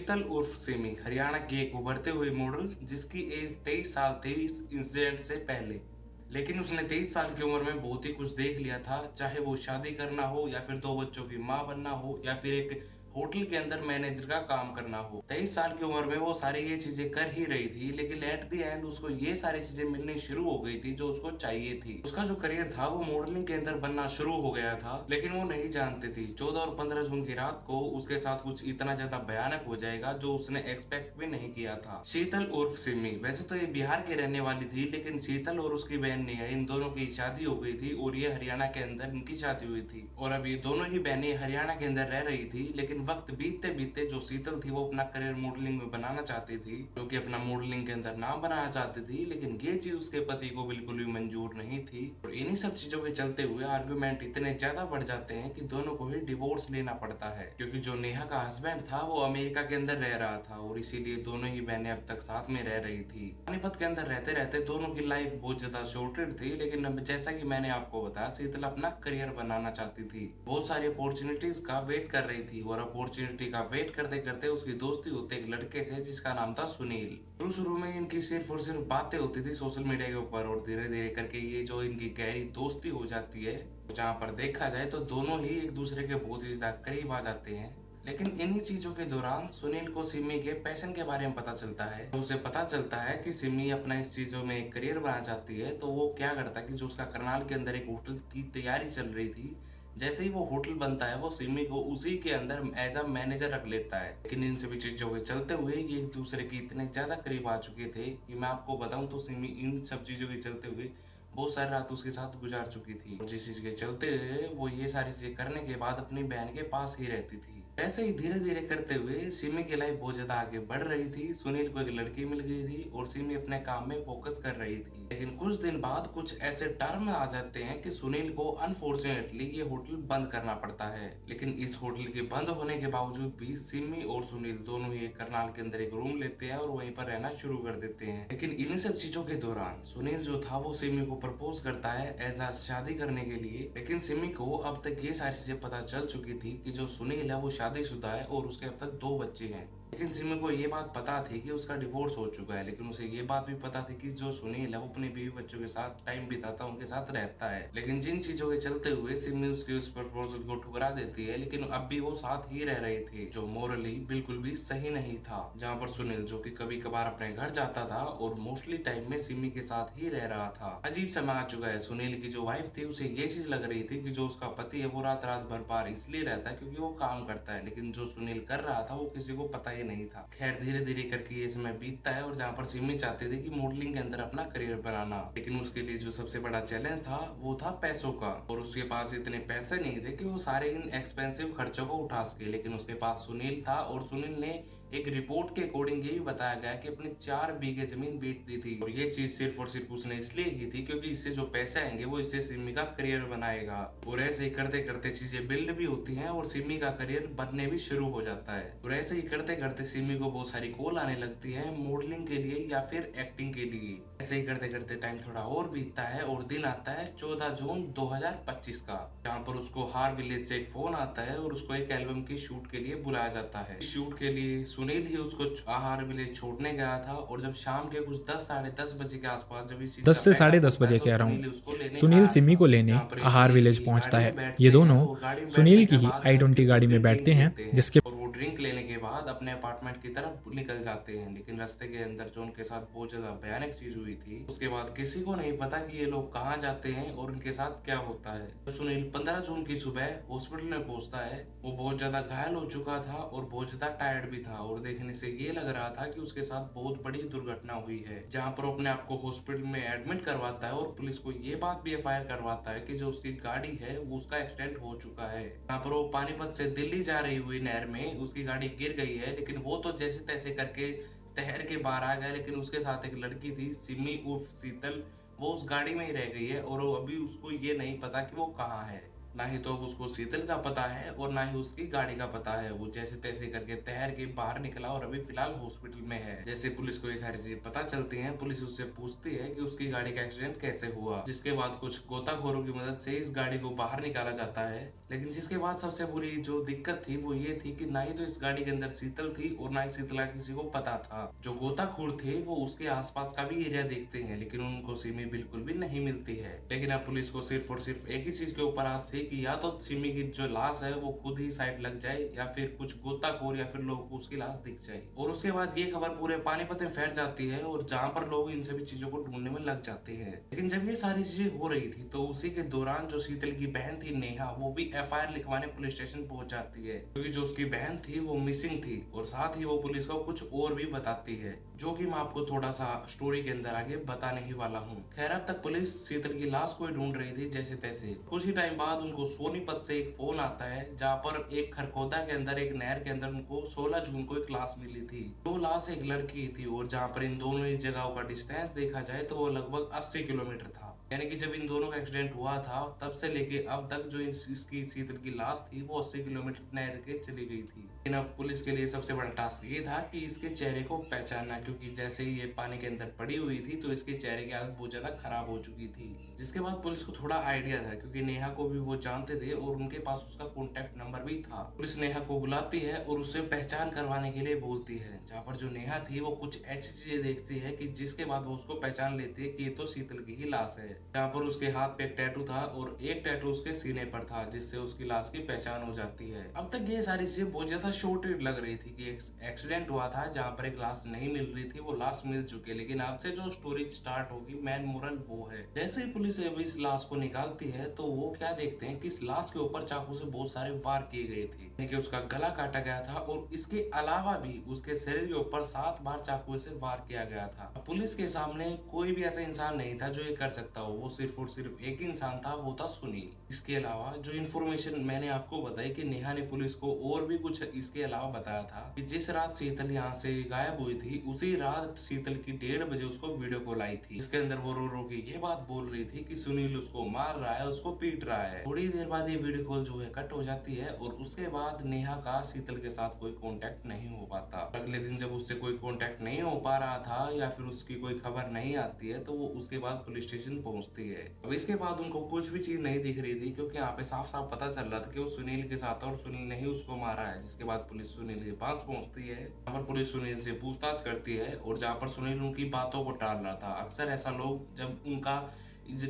शीतल उर्फ सिमी हरियाणा की एक उभरते हुए मॉडल जिसकी एज 23 साल थी इस इंसिडेंट से पहले। लेकिन उसने 23 साल की उम्र में बहुत ही कुछ देख लिया था, चाहे वो शादी करना हो या फिर दो बच्चों की माँ बनना हो या फिर एक होटल के अंदर मैनेजर का काम करना हो। 23 साल की उम्र में वो सारी ये चीजें कर ही रही थी, लेकिन एट द एंड उसको ये सारी चीजें मिलनी शुरू हो गई थी जो उसको चाहिए थी। उसका जो करियर था वो मॉडलिंग के अंदर बनना शुरू हो गया था, लेकिन वो नहीं जानती थी 14 और 15 जून की रात को उसके साथ कुछ इतना ज्यादा भयानक हो जाएगा जो उसने एक्सपेक्ट भी नहीं किया था। शीतल उर्फ सिमी वैसे तो ये बिहार के रहने वाली थी, लेकिन शीतल और उसकी बहन नेहा इन दोनों की शादी हो गई थी और ये हरियाणा के अंदर इनकी शादी हुई थी। और अब ये दोनों ही बहनें हरियाणा के अंदर रह रही थी, लेकिन वक्त बीतते बीतते जो शीतल थी वो अपना करियर मॉडलिंग में बनाना चाहती थी, जो कि अपना मॉडलिंग के अंदर नाम बनाना चाहती थी, लेकिन ये चीज उसके पति को बिल्कुल भी मंजूर नहीं थी। और इन्हीं सब चीजों के चलते हुए आर्गुमेंट इतने ज्यादा बढ़ जाते हैं कि दोनों को ही डिवोर्स लेना पड़ता है, क्योंकि जो नेहा का हस्बैंड था वो अमेरिका के अंदर रह रहा था और इसीलिए दोनों ही बहनें अब तक साथ में रह रही थी। पानीपत के अंदर रहते रहते दोनों की लाइफ बहुत ज्यादा शॉर्टेड थी, लेकिन अब जैसा कि मैंने आपको बताया शीतल अपना करियर बनाना चाहती थी, बहुत सारी अपॉर्चुनिटीज का वेट कर रही थी और अपॉर्चुनिटी का वेट करते करते उसकी दोस्ती होती एक लड़के से जिसका नाम था सुनील। शुरू शुरू में इनकी सिर्फ और सिर्फ बातें होती थी सोशल मीडिया के ऊपर और धीरे धीरे करके ये जो इनकी गहरी दोस्ती हो जाती है, जहाँ पर देखा जाए तो दोनों ही एक दूसरे के बहुत ही ज्यादा करीब आ जाते हैं। लेकिन इन्हीं चीजों के दौरान सुनील को सिमी के पैशन के बारे में पता चलता है। उसे पता चलता है कि सिमी अपना इस चीजों में एक करियर बनाना चाहती है, तो वो क्या करता है कि जो उसका करनाल के अंदर एक होटल की तैयारी चल रही थी, जैसे ही वो होटल बनता है वो सिमी को उसी के अंदर एज अ मैनेजर रख लेता है। लेकिन इन सभी चीजों के चलते हुए ये एक दूसरे की इतने ज्यादा करीब आ चुके थे कि मैं आपको बताऊं तो सिमी इन सब चीजों के चलते हुए बहुत सारी रात उसके साथ गुजार चुकी थी और जिस चीज के चलते वो ये सारी चीजें करने के बाद अपनी बहन के पास ही रहती थी। ऐसे ही धीरे धीरे करते हुए सिमी की लाइफ बहुत ज्यादा आगे बढ़ रही थी। सुनील को एक लड़की मिल गई थी और सिमी अपने काम में फोकस कर रही थी। लेकिन कुछ दिन बाद कुछ ऐसे टर्म आ जाते हैं कि सुनील को अनफॉर्चुनेटली ये होटल बंद करना पड़ता है। लेकिन इस होटल के बंद होने के बावजूद भी सिमी और सुनील दोनों ही करनाल के अंदर एक रूम लेते हैं और वहीं पर रहना शुरू कर देते हैं। लेकिन इन्हीं सब चीजों के दौरान सुनील जो था वो सिमी को प्रपोज करता है एज आ शादी करने के लिए। लेकिन सिमी को अब तक ये सारी चीजें पता चल चुकी थी कि जो सुनील है वो शादीशुदा है और उसके अब तक दो बच्चे हैं। लेकिन सिमी को ये बात पता थी कि उसका डिवोर्स हो चुका है, लेकिन उसे ये बात भी पता थी कि जो सुनील है वो अपनी बीवी बच्चों के साथ टाइम बिताता उनके साथ रहता है। लेकिन जिन चीजों के चलते हुए सिमी उसके उस प्रपोजल को ठुकरा देती है, लेकिन अब भी वो साथ ही रह रहे थे, जो मोरली बिल्कुल भी सही नहीं था। जहाँ पर सुनील जो कि कभी कभार अपने घर जाता था और मोस्टली टाइम में सिमी के साथ ही रह रहा था। अजीब समय आ चुका है। सुनील की जो वाइफ थी उसे ये चीज लग रही थी कि जो उसका पति है वो रात रात भर बाहर इसलिए रहता है क्योंकि वो काम करता है, लेकिन जो सुनील कर रहा था वो किसी को पता ही नहीं था। खैर धीरे धीरे करके ये समय बीतता है और जहाँ पर सिमी चाहते थे कि मॉडलिंग के अंदर अपना करियर बनाना, लेकिन उसके लिए जो सबसे बड़ा चैलेंज था वो था पैसों का। और उसके पास इतने पैसे नहीं थे कि वो सारे इन एक्सपेंसिव खर्चों को उठा सके। लेकिन उसके पास सुनील था और सुनील ने एक रिपोर्ट के अकॉर्डिंग ये भी बताया गया कि अपने 4 बीघे जमीन बेच दी थी। और ये चीज सिर्फ और सिर्फ उसने इसलिए की थी क्योंकि इससे जो पैसे आएंगे वो इससे सिमी का करियर बनाएगा। और ऐसे ही करते करते चीजें बिल्ड भी होती हैं और सिमी का करियर बनने भी शुरू हो जाता है। और ऐसे ही करते करते सिमी को बहुत सारी कॉल आने लगती है मॉडलिंग के लिए या फिर एक्टिंग के लिए। ऐसे ही करते करते टाइम थोड़ा और बीतता है और दिन आता है 14 जून 2025 का, जहाँ पर उसको हार विलेज से एक फोन आता है और उसको एक एल्बम की शूट के लिए बुलाया जाता है। इस शूट के लिए सुनील ही उसको आहार विलेज छोड़ने गया था और जब शाम के कुछ 10 साढ़े 10 बजे के आसपास जब इस चीज 10 का से साढ़े पैकअप 10 होता है बजे तो के सुनील अराउंड उसको लेने सुनील आया सिमी था। को लेने जहाँ पर ये आहार सुनील विलेज की पहुंचता गाड़ी में है। ये बैठते हैं दोनों और गाड़ी में सुनील बैठने की के ही बाद हल्की i20 गाड़ी फुल्की में बैठते ड्रिंक हैं, लेते हैं जिसके और वो ड्रिंक लेने के बाद अपने अपार्टमेंट की तरफ निकल जाते हैं। लेकिन रास्ते के अंदर जो उनके साथ बहुत ज्यादा भयानक चीज हुई थी उसके बाद किसी को नहीं पता कि ये लोग कहाँ जाते हैं और उनके साथ क्या होता है। तो सुनील 15 जून की सुबह हॉस्पिटल में पहुंचता है। वो बहुत ज्यादा घायल हो चुका था और बहुत ज्यादा टायर्ड भी था और देखने से ये लग रहा था कि उसके साथ बहुत बड़ी दुर्घटना हुई है। जहाँ पर वो अपने आप को हॉस्पिटल में एडमिट करवाता है और पुलिस को ये बात भी एफआईआर करवाता है कि जो उसकी गाड़ी है वो उसका एक्सीडेंट हो चुका है। जहाँ पर वो पानीपत से दिल्ली जा रही हुई नहर में उसकी गाड़ी गिर गई है, लेकिन वो तो जैसे तैसे करके तैर के बाहर आ गया। लेकिन उसके साथ एक लड़की थी सिमी उर्फ शीतल, वो उस गाड़ी में ही रह गई है और वो अभी उसको ये नहीं पता कि वो कहाँ है। ना ही तो अब उसको शीतल का पता है और ना ही उसकी गाड़ी का पता है। वो जैसे तैसे करके तैर के बाहर निकला और अभी फिलहाल हॉस्पिटल में है। जैसे पुलिस को ये सारी चीजें पता चलती हैं, पुलिस उससे पूछती है कि उसकी गाड़ी का एक्सीडेंट कैसे हुआ, जिसके बाद कुछ गोताखोरों की मदद से इस गाड़ी को बाहर निकाला जाता है। लेकिन जिसके बाद सबसे बुरी जो दिक्कत थी वो ये थी कि ना ही तो इस गाड़ी के अंदर शीतल थी और ना ही शीतल का किसी को पता था। जो गोताखोर थे वो उसके आसपास का भी एरिया देखते हैं, लेकिन उनको सिमी बिल्कुल भी नहीं मिलती है। लेकिन अब पुलिस को सिर्फ और सिर्फ एक ही चीज के ऊपर आस थी कि या तो सिमी की जो लाश है वो खुद ही साइड लग जाए या फिर कुछ गोताखोर या फिर लोग को उसकी लाश दिख जाए। और उसके बाद ये खबर पूरे पानीपत में फैल जाती है और जहाँ पर लोग इन सभी चीजों को ढूंढने में लग जाते हैं। लेकिन जब ये सारी चीजें हो रही थी तो उसी के दौरान जो शीतल की बहन थी नेहा, वो भी एफआईआर लिखवाने पुलिस स्टेशन पहुंच जाती है, क्योंकि जो उसकी बहन थी वो मिसिंग थी। और साथ ही वो पुलिस को कुछ और भी बताती है, जो कि मैं आपको थोड़ा सा स्टोरी के अंदर आगे बताने ही वाला हूँ। खैर अब तक पुलिस शीतल की लाश को ढूंढ रही थी जैसे तैसे। कुछ ही टाइम बाद उनको सोनीपत से एक फोन आता है, जहाँ पर एक खरखोदा के अंदर एक नहर के अंदर उनको 16 जून को एक लाश मिली थी। जो लाश एक लड़की थी और जहाँ पर इन दोनों ही जगहों का डिस्टेंस देखा जाए तो वो लगभग 80 किलोमीटर था। यानी कि जब इन दोनों का एक्सीडेंट हुआ था तब से लेके अब तक जो इसकी शीतल की लाश थी वो 80 किलोमीटर नहर के चली गई थी। लेकिन अब पुलिस के लिए सबसे बड़ा टास्क ये था कि इसके चेहरे को पहचानना, क्योंकि जैसे ही ये पानी के अंदर पड़ी हुई थी तो इसके चेहरे की हालत बहुत ज्यादा खराब हो चुकी थी। जिसके बाद पुलिस को थोड़ा आइडिया था, क्योंकि नेहा को भी वो जानते थे और उनके पास उसका कॉन्टेक्ट नंबर भी था। पुलिस नेहा को बुलाती है और उससे पहचान करवाने के लिए बोलती है, जहाँ पर जो नेहा थी वो कुछ ऐसी चीजें देखती है कि जिसके बाद वो उसको पहचान लेती है कि ये तो शीतल की ही लाश है। जहाँ पर उसके हाथ पे एक टैटू था और एक टैटू उसके सीने पर था, जिससे उसकी लाश की पहचान हो जाती है। अब तक ये सारी चीजें बहुत ज्यादा शॉर्टेड लग रही थी कि एक्सीडेंट हुआ था जहाँ पर एक लाश नहीं मिल रही थी, वो लाश मिल चुकी है। लेकिन अब से जो स्टोरी स्टार्ट होगी, मेन मोरल वो है। जैसे ही पुलिस अब इस लाश को निकालती है तो वो क्या देखते हैं कि इस लाश के ऊपर चाकू से बहुत सारे वार किए गए थे, यानी कि उसका गला काटा गया था और इसके अलावा भी उसके शरीर के ऊपर 7 बार चाकू से वार किया गया था। पुलिस के सामने कोई भी ऐसा इंसान नहीं था जो ये कर सकता हो, वो सिर्फ और सिर्फ एक ही इंसान था, वो था सुनील। इसके अलावा जो इन्फॉर्मेशन मैंने आपको बताई कि नेहा ने पुलिस को और भी कुछ इसके अलावा बताया था कि जिस रात शीतल यहाँ से गायब हुई थी उसी रात शीतल की 1:30 बजे उसको वीडियो कॉल आई थी। इसके अंदर वो रो रो के ये बात बोल रही थी कि सुनील उसको मार रहा है, उसको पीट रहा है। थोड़ी देर बाद ये वीडियो कॉल जो है कट हो जाती है और उसके बाद नेहा का शीतल के साथ कोई कॉन्टेक्ट नहीं हो पाता। अगले दिन जब उससे कोई कॉन्टेक्ट नहीं हो पा रहा था या फिर उसकी कोई खबर नहीं आती है तो वो उसके बाद पुलिस स्टेशन पहुंचती है। अब इसके बाद उनको कुछ भी चीज नहीं दिख रही थी, क्योंकि यहाँ पे साफ साफ पता चल रहा था कि वो सुनील के साथ और सुनील ने ही उसको मारा है। जिसके बाद पुलिस सुनील के पास पहुंचती है, यहाँ पर पुलिस सुनील से पूछताछ करती है और जहाँ पर सुनील उनकी बातों को टाल रहा था। अक्सर ऐसा लोग जब उनका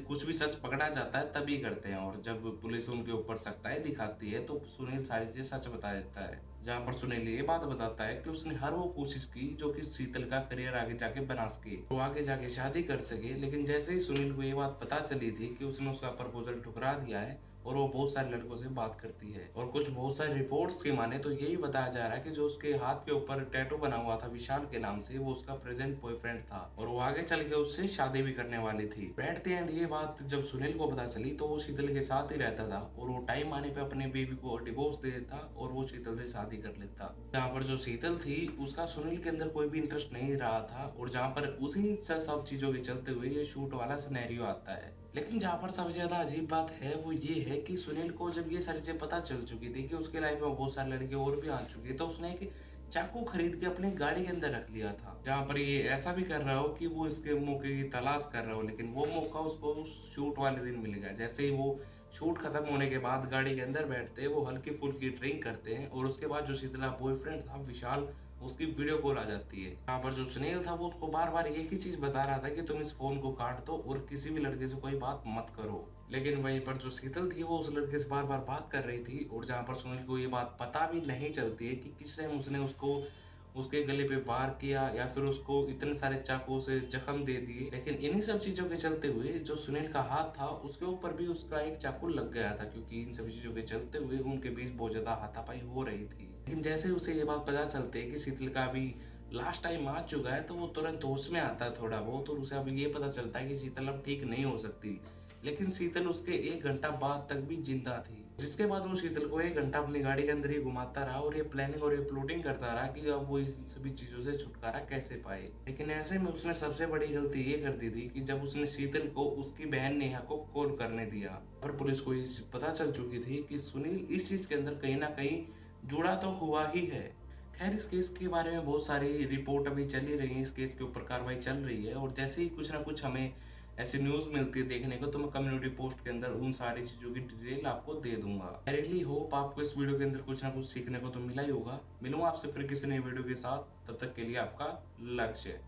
कुछ भी सच पकड़ा जाता है तभी करते हैं, और जब पुलिस उनके ऊपर सख्ताई दिखाती है तो सुनील सारी चीजें सच बता देता है। जहाँ पर सुनील ये बात बताता है कि उसने हर वो कोशिश की जो कि शीतल का करियर आगे जाके बना सके, वो आगे जाके शादी कर सके। लेकिन जैसे ही सुनील को ये बात पता चली थी कि उसने उसका प्रपोजल ठुकरा दिया है और वो बहुत सारे लड़कों से बात करती है, और कुछ बहुत सारे रिपोर्ट्स के माने तो यही बताया जा रहा है कि जो उसके हाथ के ऊपर टैटू बना हुआ था विशाल के नाम से, वो उसका प्रेजेंट बॉयफ्रेंड था और वो आगे चल के उससे शादी भी करने वाली थी। एट द एंड ये बात जब सुनील को पता चली तो वो शीतल के साथ ही रहता था और वो टाइम आने पे अपने बेबी को डिवोर्स दे देता और वो शीतल से शादी कर लेता। जहाँ पर जो शीतल थी उसका सुनील के अंदर कोई भी इंटरेस्ट नहीं रहा था, और जहाँ पर उसी सब चीजों के चलते हुए ये शूट वाला सिनेरियो आता है। लेकिन जहाँ पर सबसे ज्यादा अजीब बात है वो ये है कि सुनील को जब ये सारी चीजें पता चल चुकी थी कि उसके लाइफ में बहुत सारे लड़के और भी आ चुके, तो उसने एक चाकू खरीद के अपनी गाड़ी के अंदर रख लिया था, जहाँ पर ये ऐसा भी कर रहा हो कि वो इसके मौके की तलाश कर रहा हो। लेकिन वो मौका उसको उस शूट वाले दिन मिल गया। जैसे ही वो शूट खत्म होने के बाद गाड़ी के अंदर बैठते हैं, वो हल्की फुल्की ड्रिंक करते हैं और उसके बाद जो शीतला बॉयफ्रेंड था विशाल, उसकी वीडियो कॉल आ जाती है। यहाँ पर जो सुनील था वो उसको बार बार एक ही चीज बता रहा था कि तुम इस फोन को काट दो और किसी भी लड़के से कोई बात मत करो। लेकिन वहीं पर जो शीतल थी वो उस लड़के से बार बार बात कर रही थी, और जहाँ पर सुनील को ये बात पता भी नहीं चलती है कि किस टाइम उसने उसको उसके गले पे वार किया या फिर उसको इतने सारे चाकू से जख्म दे दिए। लेकिन इन्हीं सब चीजों के चलते हुए जो सुनील का हाथ था उसके ऊपर भी उसका एक चाकू लग गया था, क्योंकि इन सब चीजों के चलते हुए उनके बीच बहुत ज्यादा हाथापाई हो रही थी। लेकिन जैसे उसे ये बात पता चलती है कि शीतल का अभी लास्ट टाइम आ चुका है तो वो तुरंत होश में आता है थोड़ा बहुत, और उसे अभी ये पता चलता है कि शीतल अब ठीक नहीं हो सकती। लेकिन शीतल उसके 1 घंटा बाद तक भी जिंदा थी। जिसके बाद वो शीतल को 1 घंटा अपनी गाड़ी के अंदर ही घुमाता रहा और ये प्लानिंग और ये प्लॉटिंग करता रहा कि अब वो इन सभी चीज़ों से छुटकारा कैसे पाए। लेकिन ऐसे में उसने सबसे बड़ी गलती ये कर दी थी कि जब उसने शीतल को उसकी बहन नेहा को कॉल करने दिया। पर पुलिस को ये चीज़ पता चल चुकी थी कि सुनील इस चीज़ के अंदर कहीं न कहीं जुड़ा तो हुआ ही है। खैर इस केस के बारे में बहुत सारी रिपोर्ट अभी चल ही रही है, इस केस के ऊपर कार्रवाई चल रही है और जैसे ही कुछ ना कुछ हमें ऐसी न्यूज़ मिलती है देखने को तो मैं कम्युनिटी पोस्ट के अंदर उन सारी चीज़ों की डिटेल आपको दे दूंगा। आई रियली होप आपको इस वीडियो के अंदर कुछ ना कुछ सीखने को तो मिला ही होगा। मिलूंगा आपसे फिर किसी नई वीडियो के साथ, तब तक के लिए आपका लक्ष्य।